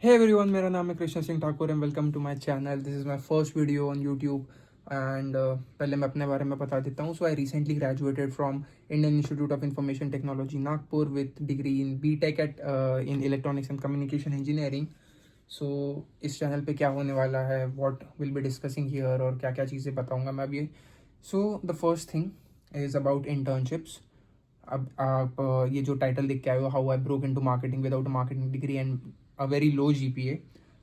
Hey everyone, मेरा नाम है Krishna Singh Thakur and welcome to my channel. This is my first video on YouTube and पहले मैं अपने बारे में बता देता हूँ. So I recently graduated from Indian Institute of Information Technology Nagpur with degree in BTech at in electronics and communication engineering. So इस channel पे क्या होने वाला है, what will be discussing here और क्या क्या चीज़ें बताऊँगा मैं अभी. So the first thing is about internships. अब आप ये जो टाइटल देख के आए हो, how I broke into marketing without a marketing degree and a very low GPA.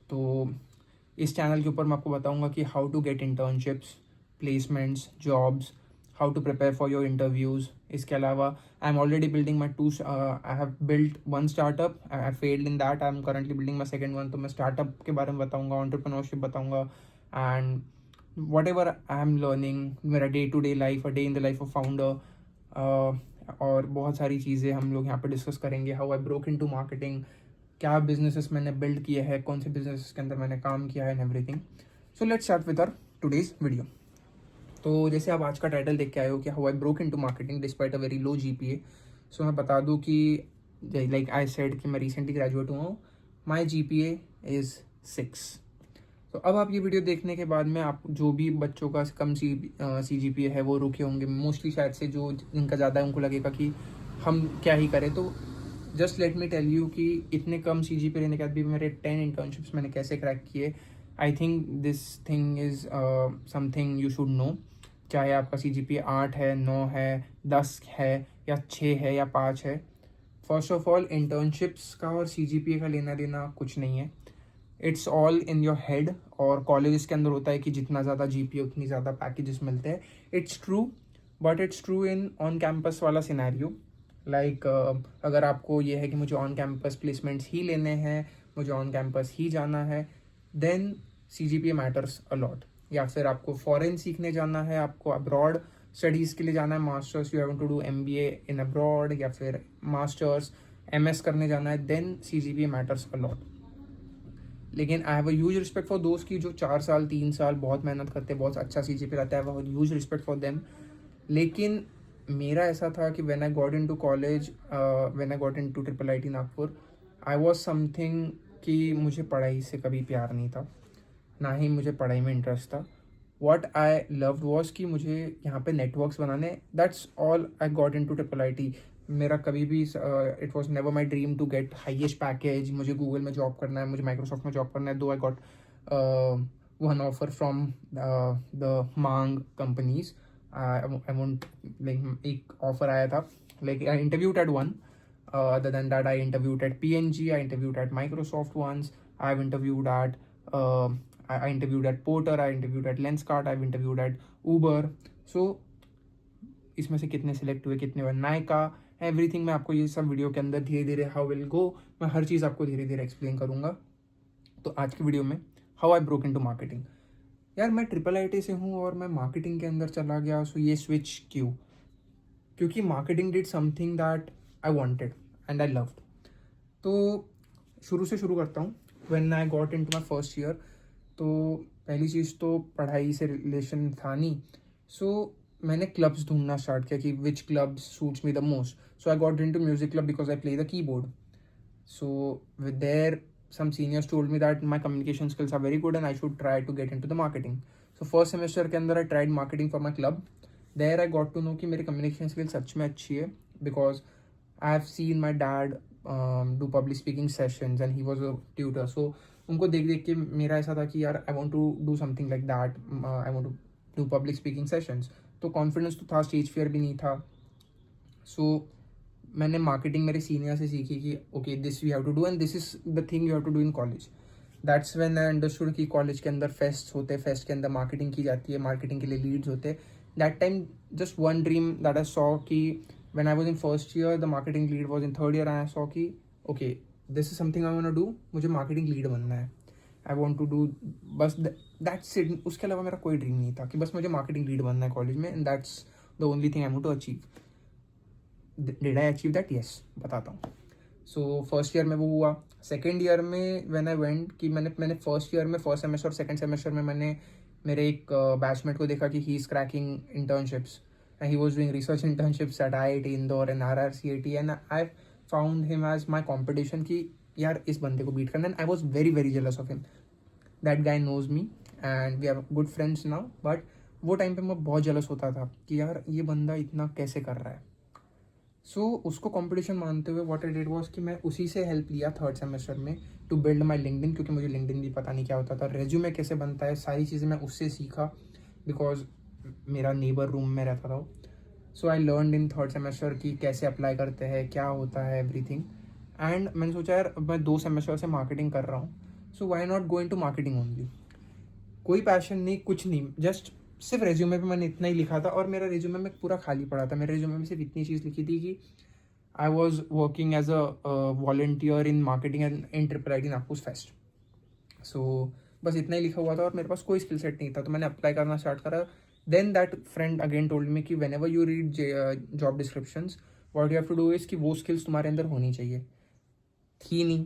तो इस चैनल के ऊपर मैं आपको बताऊंगा कि how to get internships, placements, jobs, how to prepare for your interviews. इसके अलावा I am already building my I have built one startup. I failed in that. I am currently building my second one. तो मैं startup के बारे में बताऊंगा, entrepreneurship बताऊंगा and whatever I am learning, मेरा day to day life, a day in the life of founder. और बहुत सारी चीज़ें हम लोग यहाँ पे डिस्कस करेंगे. How I broke into marketing, क्या बिजनेसेस मैंने बिल्ड किए हैं, कौन से बिजनेस के अंदर मैंने काम किया है and everything. So let's start with our today's video. तो जैसे आप आज का टाइटल देख के आए हो कि how I broke into marketing despite a very low GPA. So मैं बता दूं कि लाइक आई सेड कि मैं रिसेंटली ग्रेजुएट हुआ हूँ. माई जीपीए इज़ 6. तो अब आप ये वीडियो देखने के बाद में आप जो भी बच्चों का कम CGPA है वो रुके होंगे मोस्टली, शायद से जो जिनका ज़्यादा है उनको लगेगा कि हम क्या ही करें. तो just let me tell you कि इतने कम CGPA रहने के बाद भी मेरे 10 इंटर्नशिप्स मैंने कैसे क्रैक किए. I think this thing is something you should know. चाहे आपका CGPA 8 है, 9 है, 10 है या 6 है या 5 है. फर्स्ट ऑफ ऑल, इंटर्नशिप्स का और CGPA का लेना देना कुछ नहीं है. It's all in your head. और कॉलेज के अंदर होता है कि जितना ज़्यादा जीपीए उतनी ज़्यादा पैकेजेस मिलते हैं. It's true, but it's true in on campus वाला सिनेरियो. लाइक अगर आपको ये है कि मुझे ऑन कैंपस प्लेसमेंट्स ही लेने हैं, मुझे ऑन कैंपस ही जाना है, देन CGPA मैटर्स अलॉट. या फिर आपको फॉरेन सीखने जाना है, आपको अब्रॉड स्टडीज़ के लिए जाना है, masters, you have to do MBA in abroad, या फिर मास्टर्स MS करने जाना है, देन CGPA मैटर्स अलॉट. लेकिन I have a huge respect for दोस्त की जो 4 साल 3 साल बहुत मेहनत करते हैं, बहुत अच्छा CGPA रहता है. आई have a huge respect for them. लेकिन मेरा ऐसा था कि when I got into college, when I got into IIIT Nagpur, I was something कि मुझे पढ़ाई से कभी प्यार नहीं था, ना ही मुझे पढ़ाई में इंटरेस्ट था. वॉट आई लव्ड वॉज कि मुझे यहाँ पे नेटवर्क्स बनाने. That's all I got into टू IIIT. मेरा कभी भी it was never my dream to get highest package. मुझे गूगल में जॉब करना है, मुझे माइक्रोसॉफ्ट में जॉब करना है. Though I got one offer from the MAANG companies. I won't like एक ऑफर आया था, like I interviewed at one. Other than that, I interviewed at PNG, I interviewed at Microsoft once, I've interviewed at I interviewed at Porter, I interviewed at Lenskart, I've interviewed at Uber. So इसमें से कितने select हुए, कितने हुए, Nykaa, everything मैं आपको ये सब वीडियो के अंदर धीरे धीरे हाउ विल गो, मैं हर चीज़ आपको धीरे धीरे एक्सप्लेन करूँगा. तो आज की वीडियो में how I broke into marketing. यार मैं IIIT से हूँ और मैं मार्केटिंग के अंदर चला गया. सो ये स्विच क्यों? क्योंकि marketing did something that I wanted and I loved. तो शुरू से शुरू करता हूँ. When I got into my first year, तो पहली चीज़ तो पढ़ाई से रिलेशन था नहीं. सो मैंने क्लब्स ढूंढना स्टार्ट किया कि which clubs suits me the most. So I got into music club because I play the keyboard. So with there, some seniors told me that my communication skills are very good and I should try to get into the marketing. So first semester के अंदर I tried marketing for my club. There I got to know कि मेरी communication skills सच में अच्छी है, because I have seen my dad do public speaking sessions and he was a tutor. So उनको देख देख के मेरा ऐसा था कि यार I want to do something like that. I want to do public speaking sessions. तो confidence तो था, stage fear भी नहीं था. So मैंने मार्केटिंग मेरे सीनियर से सीखी कि okay this you have to do and this is the thing you have to do in college. That's when I understood कि कॉलेज के अंदर फेस्ट होते हैं, फेस्ट के अंदर मार्केटिंग की जाती है, मार्केटिंग के लिए लीड्स होते हैं. That time just one dream that I saw कि when I was in first year the marketing lead was in third year and I saw कि okay this is something I want to do. मुझे marketing lead बनना है. I want to do बस that's it. उसके अलावा मेरा कोई dream नहीं था कि बस मुझे मार्केटिंग लीड बनना है कॉलेज में, and that's the only thing I want to achieve. Did I achieve that? Yes, बताता हूँ. सो फर्स्ट ईयर में वो हुआ. सेकेंड ईयर में व्हेन आई वेंट कि मैंने फर्स्ट ईयर में फर्स्ट सेमेस्टर और सेकेंड सेमेस्टर में मैंने मेरे एक बैचमेट को देखा कि he is cracking internships and he was doing research internships at IIT Indore and RRCAT, and I found him as my competition कि यार इस बंदे को बीट करना, and I was very very jealous of him. That guy knows me and we are good friends now, but वो time पे मैं बहुत जेलस होता था कि यार ये बंदा इतना कैसे कर रहा है. सो उसको कंपटीशन मानते हुए व्हाट आई डिड वाज कि मैं उसी से हेल्प लिया थर्ड सेमेस्टर में टू बिल्ड माई लिंक्डइन, क्योंकि मुझे लिंक्डइन भी पता नहीं क्या होता था. रेज्यूमे कैसे बनता है, सारी चीज़ें मैं उससे सीखा, बिकॉज मेरा नेबर रूम में रहता था. So I learn in third semester कि कैसे अप्लाई करते हैं, क्या होता है, एवरीथिंग. एंड मैंने सोचा यार मैं 2 सेमेस्टर से मार्केटिंग कर रहा हूँ, so why not go into marketing only. कोई पैशन नहीं, कुछ नहीं, जस्ट सिर्फ रेज्यूमे पे मैंने इतना ही लिखा था, और मेरा रेज्यूमे में पूरा खाली पड़ा था. मेरे रेज्यूमे में सिर्फ इतनी चीज़ लिखी थी कि I was working as a volunteer in marketing and in IIIT Nagpur fest. So बस इतना ही लिखा हुआ था और मेरे पास कोई स्किल सेट नहीं था. तो मैंने अप्लाई करना स्टार्ट करा. Then that friend again told me कि whenever you read job descriptions, what you have to do is कि वो स्किल्स तुम्हारे अंदर होनी चाहिए. थी नहीं.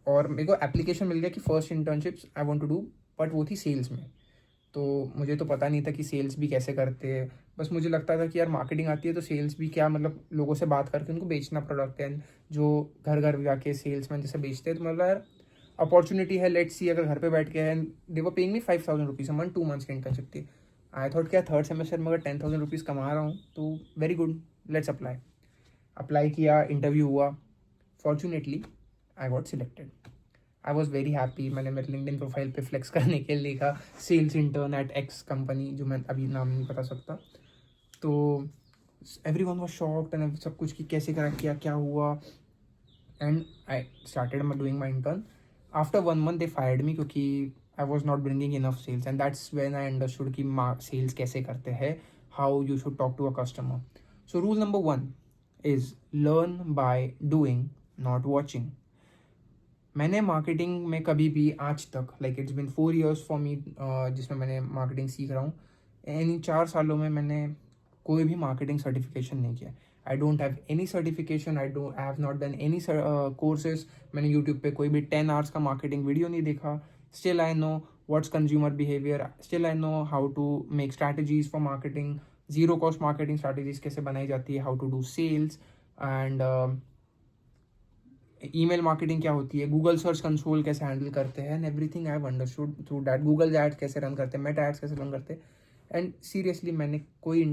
और मेरे को एप्लीकेशन मिल गया कि first internships I want to do, but वो थी सेल्स में. तो मुझे तो पता नहीं था कि सेल्स भी कैसे करते हैं. बस मुझे लगता था कि यार मार्केटिंग आती है तो सेल्स भी क्या, मतलब लोगों से बात करके उनको बेचना प्रोडक्ट है, जो घर घर जाके सेल्समैन जैसे बेचते हैं. तो मतलब यार अपॉर्चुनिटी है, लेट्स सी. अगर घर पे बैठ के है, they were paying me 5,000 rupees month, 2 months की इंटर्नशिप थी. आई थॉट क्या थर्ड सेमेस्टर में अगर 10,000 रुपीज़ कमा रहा हूँ तो very good, let's apply. Apply किया, इंटरव्यू हुआ. Fortunately I got selected. I was very happy. मैंने मेरे लिंक्डइन प्रोफाइल पे फ्लेक्स करने के लिए लिखा sales intern at X company, जो मैं अभी नाम नहीं बता सकता. तो everyone was shocked and सब कुछ कि कैसे करा, किया क्या हुआ. And I started doing my intern. After 1 month they fired me, क्योंकि I was not bringing enough sales. And that's when I understood कि सेल्स कैसे करते हैं, how you should talk to a customer. So rule number 1 is learn by doing, not watching. मैंने marketing में कभी भी आज तक, like it's been 4 years for me, जिसमें मैंने मार्केटिंग सीख रहा हूँ, इन 4 सालों में मैंने कोई भी मार्केटिंग सर्टिफिकेशन नहीं किया. I don't have any certification, I have not done any courses. मैंने यूट्यूब पे कोई भी 10 hours का मार्केटिंग वीडियो नहीं देखा. Still I know what's consumer behaviour, still I know how to make strategies for marketing, zero cost marketing strategies कैसे बनाई जाती है, how to do sales, and email marketing क्या होती है, गूगल सर्च कंसोल कैसे हैंडल करते हैं, and everything I have understood through that. Google ads कैसे रन करते हैं, मेटा एड्स कैसे रन करते हैं. एंड सीरियसली मैंने कोई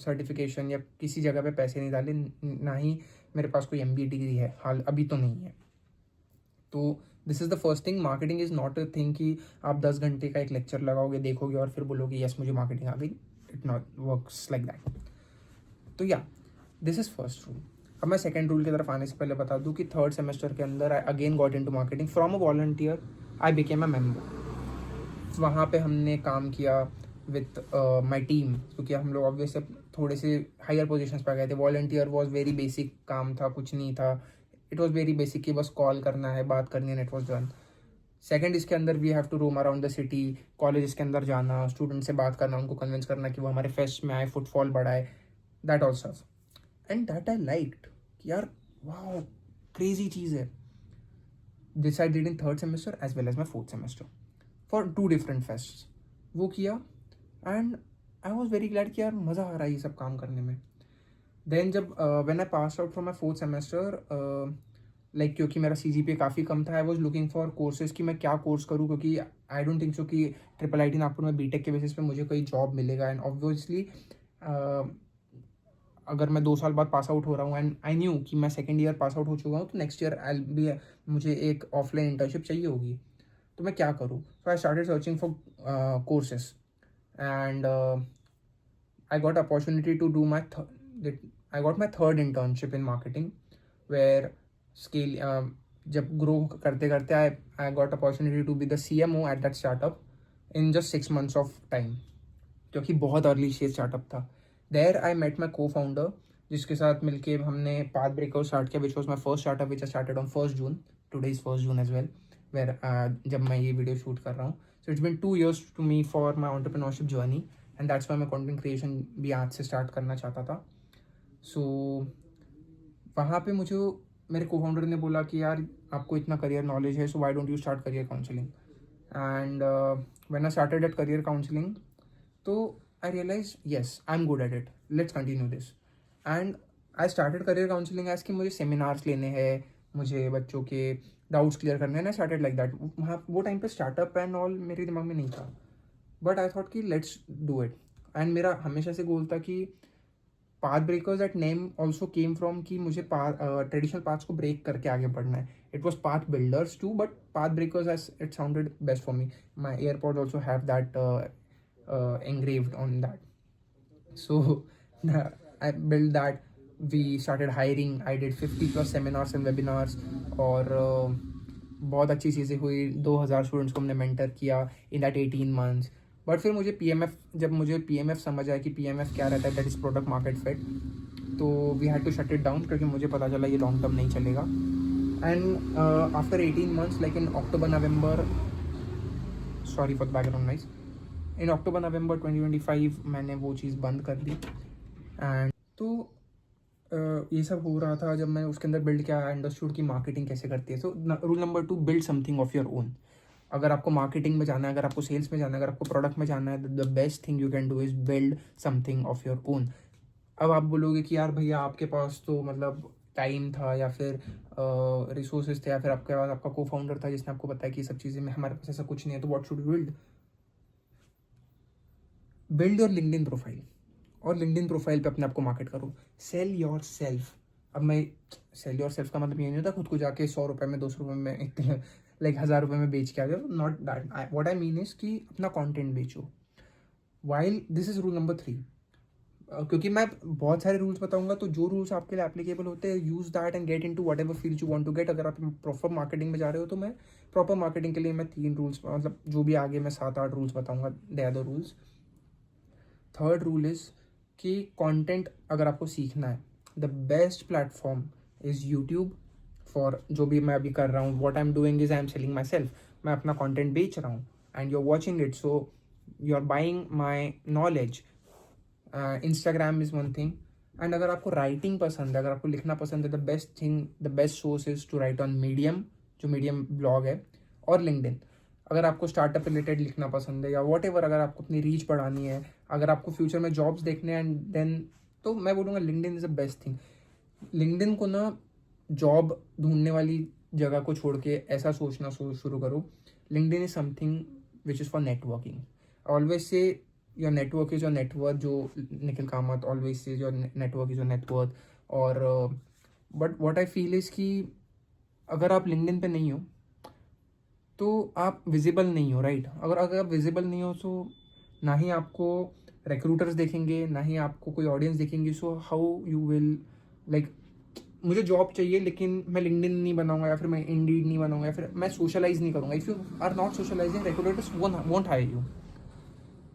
सर्टिफिकेशन या किसी जगह पे पैसे नहीं डाले, ना ही मेरे पास कोई MBA डिग्री है हाल अभी तो नहीं है. तो this is the first thing. Marketing is not a thing कि आप 10 घंटे का एक लेक्चर लगाओगे, देखोगे और फिर बोलोगे यस मुझे मार्केटिंग आ गई. It not works like that. तो या दिस इज़ फर्स्ट रूल. अब मैं सेकेंड रूल की तरफ आने से पहले बता दूं कि थर्ड सेमेस्टर के अंदर I again got into marketing from a volunteer. I became a member. वहाँ पे हमने काम किया विथ माई टीम, क्योंकि हम लोग ऑब्वियसली थोड़े से हायर पोजीशंस पर गए थे. वॉलंटियर वॉज वेरी बेसिक काम था, कुछ नहीं था. इट वॉज वेरी बेसिक कि बस कॉल करना है, बात करनी है, नेट वॉज डन. सेकेंड इसके अंदर we have to roam around the city, college के अंदर जाना, स्टूडेंट से बात करना, उनको कन्विंस करना कि वो हमारे फेस्ट में आए, फुटफॉल बढ़ाए, that all stuff. And that I liked कि यार वाओ क्रेजी चीज़ है. This I did in third semester as well as my fourth semester for 2 different fests. वो किया and I was very glad कि यार मज़ा आ रहा है ये सब काम करने में. देन जब when I pass out from my fourth semester, like क्योंकि मेरा CGPA काफ़ी कम था, I was looking for courses कि मैं क्या कोर्स करूँ, क्योंकि आई डोंट थिंक सो कि IIIT नागपुर में BTech के बेसिस पे मुझे कोई जॉब मिलेगा. एंड ऑब्वियसली अगर मैं 2 साल बाद पास आउट हो रहा हूँ एंड आई न्यू कि मैं सेकेंड ईयर पास आउट हो चुका हूँ, तो नेक्स्ट ईयर आई बी मुझे एक ऑफलाइन इंटर्नशिप चाहिए होगी. तो मैं क्या करूँ. So I started searching for courses and I got opportunity to do I got my third internship in marketing, where scale जब ग्रो करते करते I got opportunity to be the CMO at that startup in just 6 months of time, क्योंकि बहुत early stage startup था. There I met my co-founder, जिसके साथ मिलके हमने पाथ ब्रेकआउट स्टार्ट किया, which was my first startup which I started on 1st June. Today is 1st June as well, where जब मैं ये वीडियो शूट कर रहा हूँ. So it's been 2 years to me for my entrepreneurship journey, and that's why मैं content creation भी आज से स्टार्ट करना चाहता था. सो वहाँ पे मुझे मेरे co-founder ने बोला कि यार आपको इतना करियर नॉलेज है, so why don't you start career counselling. And when I started at career counselling, तो I realized yes I'm good at it, let's continue this. And I started career counseling as कि मुझे seminars लेने हैं, मुझे बच्चों के doubts clear करने, and I started like that. वहाँ वो टाइम पे स्टार्टअप एंड ऑल मेरे दिमाग में नहीं था, बट आई थॉट कि लेट्स डू इट. एंड मेरा हमेशा से गोल था कि path breakers, that name also came from कि मुझे ट्रेडिशनल पाथ्स को ब्रेक करके आगे बढ़ना है. It was Path Builders too, but Path Breakers it sounded best for me. My AirPod also have that engraved on that. So I built that. We started hiring. I did 50 plus seminars and webinars. और बहुत अच्छी चीज़ें हुई. 2000 students को हमने mentor किया in that 18 months. But फिर मुझे जब मुझे PMF समझ आया कि PMF क्या रहता है, that is product market fit, तो we had to shut it down, क्योंकि मुझे पता चला ये लॉन्ग टर्म नहीं चलेगा. And after 18 months, like in October November, sorry for the background noise, in October November 2025 मैंने वो चीज़ बंद कर दी. एंड तो ये सब हो रहा था जब मैं उसके अंदर बिल्ड किया, अंडरस्टूड की मार्केटिंग कैसे करती है. सो rule number 2, build something of your own. अगर आपको मार्केटिंग में जाना है, अगर आपको सेल्स में जाना है, अगर आपको प्रोडक्ट में जाना है, the best thing you can do is build something of your own. अब आप बोलोगे कि यार भैया आपके पास तो मतलब टाइम था, या फिर रिसोर्सेज थे, या फिर आपके पास आपका को फाउंडर था जिसने आपको बताया कि ये सब चीज़ें में हमारे पास ऐसा कुछ नहीं है, तो what should we build your LinkedIn profile. और लिंक्डइन प्रोफाइल पे अपने आप को मार्केट करो. Sell yourself. अब मैं सेल योर सेल्फ का मतलब ये नहीं होता खुद को जाके 100 रुपये में, 200 रुपये में, इतने लाइक 1000 रुपये में बेच के आ जाओ. Not that. What I mean is कि अपना कंटेंट बेचो. While this is rule number 3. क्योंकि मैं बहुत सारे रूल्स बताऊंगा, तो जो रूल्स आपके लिए एप्लीकेबल होते हैं, use that and get into whatever field you want to get. अगर आप प्रॉपर मार्केटिंग में जा रहे हो, तो मैं प्रॉपर मार्केटिंग के लिए मैं 3 रूल्स, मतलब जो भी आगे मैं 7-8 रूल्स बताऊंगा, they are the rules. Third rule is कि कंटेंट अगर आपको सीखना है, the best platform is YouTube. For जो भी मैं अभी कर रहा हूँ, what I am doing is I am selling myself. मैं अपना कंटेंट बेच रहा हूँ and you are watching it, so you are buying my knowledge. Instagram is one thing. And अगर आपको राइटिंग पसंद है, अगर आपको लिखना पसंद है, the best thing, the best source is to write on Medium, जो मीडियम ब्लॉग है, और लिंक्डइन. अगर आपको स्टार्टअप रिलेटेड लिखना पसंद है, या वॉट एवर, अगर आपको अपनी रीच बढ़ानी है, अगर आपको फ्यूचर में जॉब्स देखने हैं, एंड देन तो मैं बोलूँगा LinkedIn is the best thing. LinkedIn को ना जॉब ढूंढने वाली जगह को छोड़ के ऐसा सोचना शुरू करो. LinkedIn is something which is for networking. Always say your network is your network. जो Nikhil Kamath always say your network is your network. और but what I feel is कि अगर आप लिंक्डइन पे नहीं हो, तो आप विजिबल नहीं हो, राइट. अगर आप विजिबल नहीं हो, तो ना ही आपको रिक्रूटर्स देखेंगे, ना ही आपको कोई ऑडियंस देखेंगे. So how you will, like मुझे जॉब चाहिए लेकिन मैं लिंक्डइन नहीं बनाऊंगा, या फिर मैं इंडीड नहीं बनाऊंगा, या फिर मैं सोशलाइज नहीं करूंगा. If you are not socializing, recruiters won't hire you.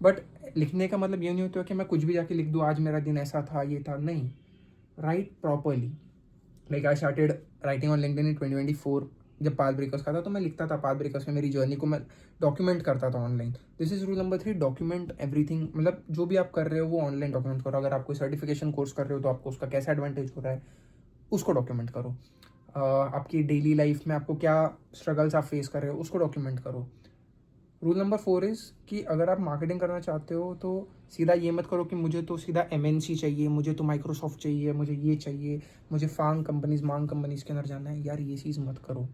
But लिखने का मतलब ये नहीं होता कि मैं कुछ भी जाके लिख दूँ, आज मेरा दिन ऐसा था, ये था. नहीं, right properly. Like I started writing on LinkedIn in 2024. जब पाथ ब्रेकर्स का था, तो मैं लिखता था पाथ ब्रेकर्स में, मेरी जर्नी को मैं डॉक्यूमेंट करता था online. This is rule number 3, document everything. मतलब जो भी आप कर रहे हो वो ऑनलाइन डॉक्यूमेंट करो. अगर आप कोई सर्टिफिकेशन कोर्स कर रहे हो, तो आपको उसका कैसा एडवांटेज हो रहा है उसको डॉक्यूमेंट करो. आपकी डेली लाइफ में आपको क्या स्ट्रगल्स आप फेस कर रहे हो उसको डॉक्यूमेंट करो. रूल नंबर 4 इज़ कि अगर आप मार्केटिंग करना चाहते हो, तो सीधा ये मत करो कि मुझे तो सीधा MNC चाहिए, मुझे तो माइक्रोसॉफ्ट चाहिए, मुझे ये चाहिए, मुझे मांग कंपनीज के अंदर जाना है. यार ये चीज़ मत करो.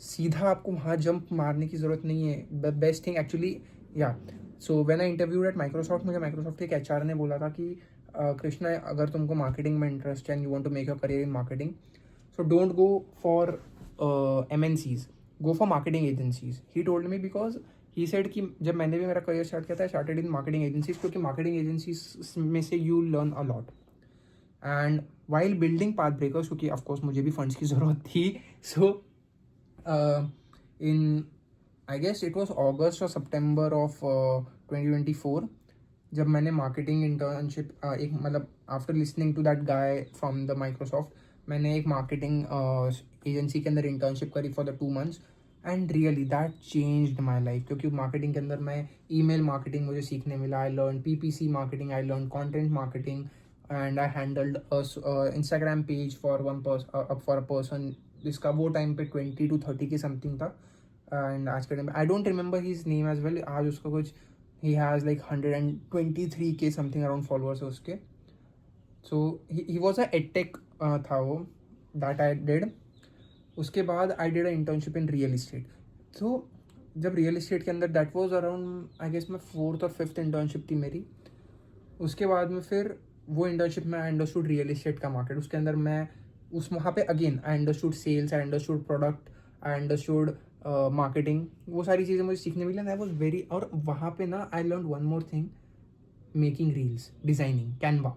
सीधा आपको वहाँ जंप मारने की ज़रूरत नहीं है. बेस्ट थिंग एक्चुअली, या so when I interviewed at Microsoft, मुझे माइक्रोसॉफ्ट के एक HR ने बोला था कि कृष्णा, अगर तुमको मार्केटिंग में इंटरेस्ट है and you want to make your career in marketing, so don't go for MNCs, go for marketing agencies. He told me, because he said कि जब मैंने भी मेरा करियर स्टार्ट किया था, स्टार्टेड इन मार्केटिंग एजेंसीज, क्योंकि marketing agencies में से you learn a lot. And while building Path Breakers, क्योंकि ऑफकोर्स मुझे भी फंड्स की ज़रूरत थी, सो in I guess it was August or September of 2024, जब मैंने मार्केटिंग इंटर्नशिप एक मतलब after listening to that guy from the Microsoft, मैंने एक मार्केटिंग एजेंसी के अंदर इंटर्नशिप करी for the 2 months. And really that changed my life, क्योंकि मार्केटिंग के अंदर मैं ईमेल मार्केटिंग मुझे सीखने मिला. I learn PPC marketing, I learn content marketing, and I handled Instagram page for for a person जिसका वो टाइम पे 20 to 30 के समथिंग था. एंड आज के time I don't remember his name as well. आज उसका कुछ ही हैज़ लाइक 123 के समथिंग अराउंड फॉलोअर्स है उसके. सो ही वॉज अ एडटेक था वो, दैट आई डिड. उसके बाद I did a internship in real estate. तो जब रियल इस्टेट के अंदर that was around I guess मैं 4th और 5th इंटर्नशिप थी मेरी. उसके बाद में फिर वो इंटर्नशिप में आई अंडरस्टूड रियल इस्टेट का मार्केट. उसके अंदर मैं उस वहाँ पे again I understood sales, I understood product, I understood marketing. वो सारी चीज़ें मुझे सीखने मिली. आई वॉज वेरी, और वहाँ पे ना I learn one more thing, making reels, designing, Canva.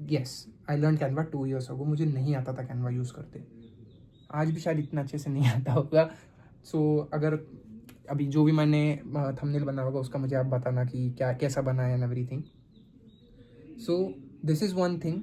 Yes, I learn Canva 2 years अगो. मुझे नहीं आता था कैनवा यूज़ करते. आज भी शायद इतना अच्छे से नहीं आता होगा. सो अगर अभी जो भी मैंने थंबनेल बना होगा उसका मुझे आप बताना कि क्या कैसा बना है and everything. So this is one thing.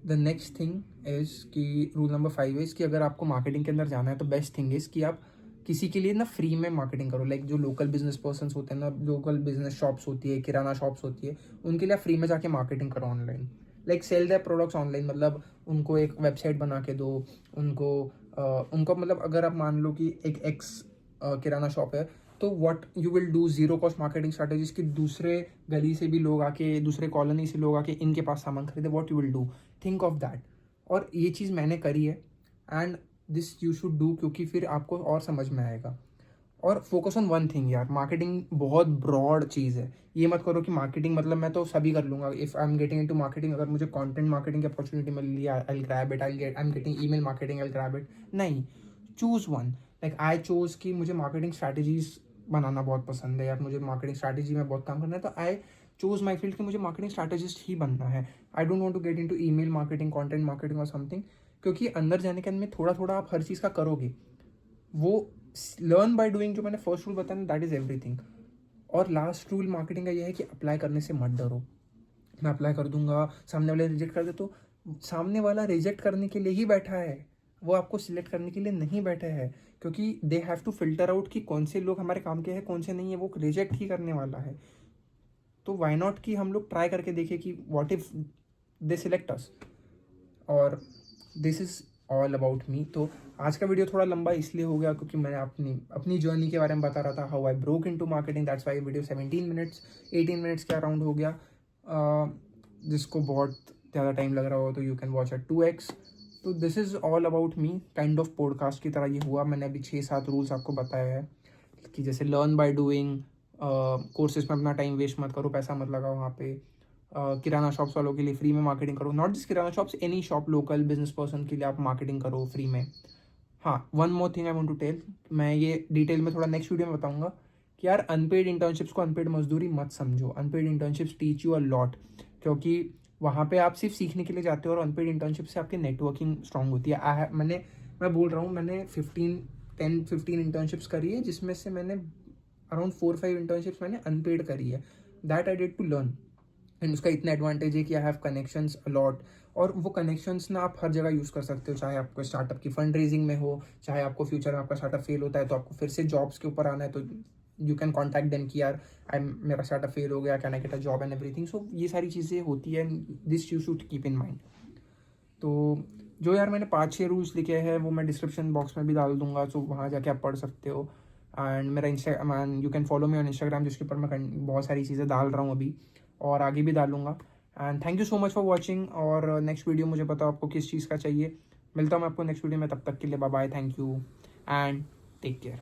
The next thing is कि रूल नंबर 5 इज़ कि अगर आपको मार्केटिंग के अंदर जाना है तो बेस्ट थिंग इज़ कि आप किसी के लिए ना फ्री में मार्केटिंग करो. लाइक जो लोकल बिजनेस पर्सनस होते हैं ना, लोकल बिजनेस शॉप्स होती है, किराना शॉप्स होती है, उनके लिए आप फ्री में जाके मार्केटिंग करो online. Like sell their products online. मतलब उनको एक वेबसाइट बना के दो. उनको मतलब अगर आप मान लो कि एक एक्स किराना शॉप है, तो what you will do, zero cost marketing strategies की दूसरे गली से भी लोग आके, दूसरे कॉलोनी से लोग आके इनके पास सामान खरीदे. What you will do, think of that. और ये चीज़ मैंने करी है and this you should do, क्योंकि फिर आपको और समझ में आएगा. और फोकस ऑन वन थिंग यार. मार्केटिंग बहुत ब्रॉड चीज़ है. ये मत करो कि मार्केटिंग मतलब मैं तो सभी कर लूँगा. If I am getting into marketing, अगर मुझे कंटेंट मार्केटिंग की अपॉर्चुनिटी मिल रही है, I will grab it. I am getting email marketing, I will grab it. नहीं, choose one. Like I chose कि मुझे मार्केटिंग स्ट्रैटेजीज बनाना बहुत पसंद है यार. मुझे मार्केटिंग स्ट्रैटेजी में बहुत काम करना है. तो आई चूज़ माई फील्ड कि मुझे मार्केटिंग स्ट्रैटेजिस्ट ही बनना है. I don't want to get into email marketing, content marketing और समथिंग. क्योंकि अंदर जाने के अंदर में थोड़ा थोड़ा आप हर चीज़ का करोगे. वो लर्न बाय डूइंग जो मैंने फर्स्ट रूल बताया, दैट इज़ एवरीथिंग. और लास्ट रूल मार्केटिंग का ये है कि अप्लाई करने से मत डरो. मैं अप्लाई कर दूंगा, सामने वाले रिजेक्ट कर दे, तो सामने वाला रिजेक्ट करने के लिए ही बैठा है. वो आपको सिलेक्ट करने के लिए नहीं बैठे हैं. क्योंकि they have to filter out कि कौन से लोग हमारे काम के हैं, कौन से नहीं है. वो रिजेक्ट ही करने वाला है. तो वाई नॉट कि हम लोग ट्राई करके देखें कि व्हाट इफ दे सिलेक्ट अस. और दिस इज़ ऑल अबाउट मी. तो आज का वीडियो थोड़ा लंबा इसलिए हो गया क्योंकि मैं अपनी जर्नी के बारे में बता रहा था, how I broke into marketing. That's why video 17 minutes 18 minutes के अराउंड हो गया. जिसको बहुत ज़्यादा टाइम लग रहा हो तो you can watch at 2x. तो this is all about me. Kind of podcast की तरह ये हुआ. मैंने अभी 6-7 रूल्स आपको बताया है कि जैसे लर्न बाय डूइंग, कोर्सेज में अपना टाइम वेस्ट मत करो, पैसा मत लगाओ वहाँ पे. किराना शॉप्स वालों के लिए फ्री में मार्केटिंग करो. Not just kirana shops, any shop, local business person के लिए आप मार्केटिंग करो फ्री में. हाँ, one more thing I want to tell. मैं ये डिटेल में थोड़ा नेक्स्ट वीडियो में बताऊंगा कि यार अनपेड इंटर्नशिप्स को अनपेड मजदूरी मत समझो. Unpaid internships teach you a lot. क्योंकि वहाँ पे आप सिर्फ सीखने के लिए जाते हो और अनपेड इंटर्नशिप से आपकी नेटवर्किंग स्ट्रांग होती है. मैं बोल रहा हूँ, मैंने 15 इंटर्नशिप्स करी है, जिसमें से मैंने अराउंड 4-5 इंटर्नशिप्स मैंने अनपेड करी है. That I did to learn. And उसका इतना एडवांटेज है कि आई हैव कनेक्शंस अलॉट. और वो कनेक्शंस ना आप हर जगह यूज़ कर सकते हो. चाहे आपको स्टार्टअप की फंड रेजिंग में हो, चाहे आपको फ्यूचर में आपका स्टार्टअप फेल होता है तो आपको फिर से जॉब्स के ऊपर आना है, तो यू कैन कॉन्टैक्ट देम कि यार मेरा स्टार्टअप फेल हो गया, can I get a job and everything. So ये सारी चीज़ें होती है. This you should keep in mind. तो जो यार मैंने 5-6 रूल्स लिखे हैं वो मैं डिस्क्रिप्शन बॉक्स में भी डाल दूंगा. सो वहाँ जाके आप पढ़ सकते हो. एंड मेरा Instagram, you can follow me on Instagram, जिसके ऊपर मैं बहुत सारी चीज़ें डाल रहा हूँ अभी और आगे भी डालूंगा. And thank you so much for watching. और नेक्स्ट वीडियो मुझे बताओ आपको किस चीज़ का चाहिए. मिलता हूँ मैं आपको नेक्स्ट वीडियो में. तब तक के लिए bye bye, thank you and take care.